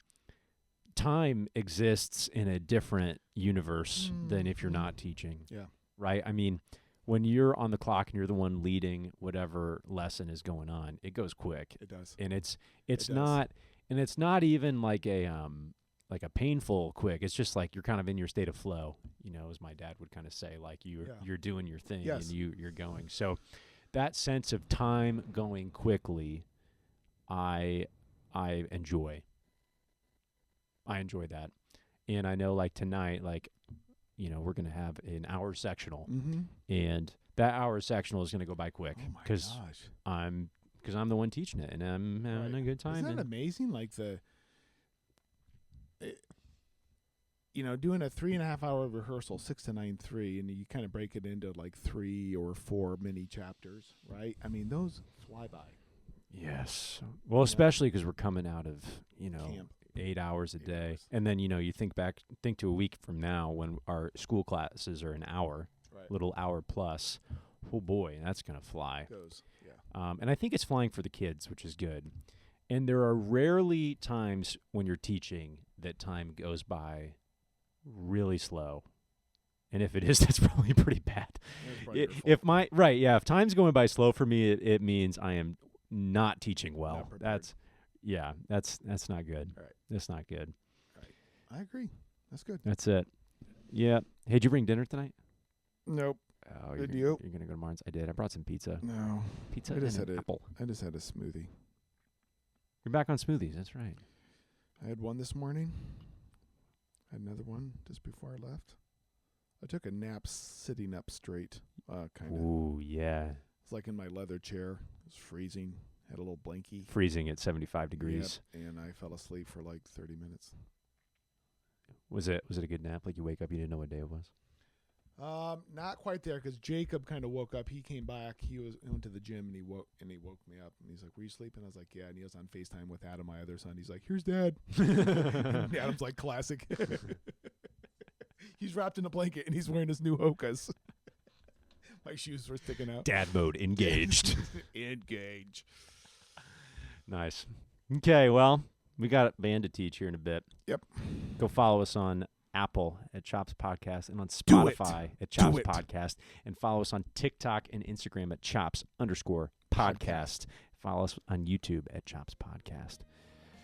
[SPEAKER 2] time exists in a different universe than if you're
[SPEAKER 1] Mhm.
[SPEAKER 2] not teaching.
[SPEAKER 1] Yeah.
[SPEAKER 2] Right? I mean, when you're on the clock and you're the one leading whatever lesson is going on, it goes quick.
[SPEAKER 1] It does.
[SPEAKER 2] And it's
[SPEAKER 1] does.
[SPEAKER 2] not, and it's not even like a painful quick. It's just like you're kind of in your state of flow, as my dad would kind of say, like you're doing your thing
[SPEAKER 1] Yes.
[SPEAKER 2] and you're going. So that sense of time going quickly, I enjoy. I enjoy that. And I know like tonight, like, we're going to have an hour sectional,
[SPEAKER 1] Mm-hmm.
[SPEAKER 2] and that hour sectional is going to go by quick
[SPEAKER 1] Oh my
[SPEAKER 2] because
[SPEAKER 1] gosh.
[SPEAKER 2] I'm the one teaching it, and I'm having
[SPEAKER 1] Right.
[SPEAKER 2] a good time.
[SPEAKER 1] Isn't that
[SPEAKER 2] and
[SPEAKER 1] amazing? Like doing a 3.5 hour rehearsal, 6 to 9/3, and you kind of break it into like 3 or 4 mini chapters, right? I mean, those fly by.
[SPEAKER 2] Yes. Well, especially because we're coming out of,
[SPEAKER 1] Camp.
[SPEAKER 2] 8 hours a
[SPEAKER 1] 8
[SPEAKER 2] day.
[SPEAKER 1] hours.
[SPEAKER 2] And then, you think to a week from now when our school classes are an hour,
[SPEAKER 1] Right.
[SPEAKER 2] little hour plus. Oh boy, that's going to fly.
[SPEAKER 1] Goes. Yeah.
[SPEAKER 2] And I think it's flying for the kids, which is good. And there are rarely times when you're teaching that time goes by really slow. And if it is, that's probably pretty bad.
[SPEAKER 1] That's probably your fault.
[SPEAKER 2] If time's going by slow for me, it means I am not teaching well.
[SPEAKER 1] Not prepared.
[SPEAKER 2] That's not good.
[SPEAKER 1] Right.
[SPEAKER 2] That's not good.
[SPEAKER 1] I agree. That's good.
[SPEAKER 2] That's it. Yeah. Hey, did you bring dinner tonight?
[SPEAKER 1] Nope.
[SPEAKER 2] Oh,
[SPEAKER 1] Did
[SPEAKER 2] you're
[SPEAKER 1] you?
[SPEAKER 2] gonna go to Martin's? I did. I brought some pizza.
[SPEAKER 1] No.
[SPEAKER 2] Pizza
[SPEAKER 1] I
[SPEAKER 2] and
[SPEAKER 1] just
[SPEAKER 2] an
[SPEAKER 1] had
[SPEAKER 2] apple.
[SPEAKER 1] I just had a smoothie.
[SPEAKER 2] You're back on smoothies. That's right.
[SPEAKER 1] I had one this morning. I had another one just before I left. I took a nap sitting up straight, kind of.
[SPEAKER 2] Ooh, yeah.
[SPEAKER 1] It's like in my leather chair. It was freezing. Had a little blankie.
[SPEAKER 2] Freezing at 75 degrees.
[SPEAKER 1] Yep, and I fell asleep for like 30 minutes.
[SPEAKER 2] Was it a good nap? Like you wake up, you didn't know what day it was?
[SPEAKER 1] Not quite there because Jacob kind of woke up. He came back. He went to the gym and he woke me up and he's like, "Were you sleeping?" I was like, "Yeah." And he was on FaceTime with Adam, my other son. He's like, "Here's Dad." And Adam's like, classic. He's wrapped in a blanket and he's wearing his new Hokas. My shoes were sticking out.
[SPEAKER 2] Dad mode engaged.
[SPEAKER 1] Engage.
[SPEAKER 2] Nice. Okay, well, we got a band to teach here in a bit.
[SPEAKER 1] Yep.
[SPEAKER 2] Go follow us on Apple at Chops Podcast and on
[SPEAKER 1] Do it.
[SPEAKER 2] Spotify at
[SPEAKER 1] Do
[SPEAKER 2] Chops
[SPEAKER 1] it.
[SPEAKER 2] Podcast, and follow us on TikTok and Instagram at Chops_podcast. Follow us on YouTube at Chops Podcast.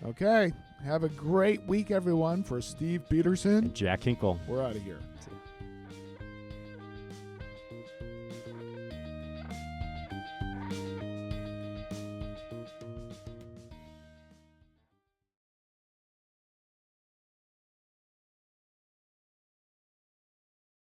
[SPEAKER 1] Okay. Have a great week, everyone. For Steve Peterson,
[SPEAKER 2] And Jack Hinkle.
[SPEAKER 1] we're out of here.
[SPEAKER 2] See ya.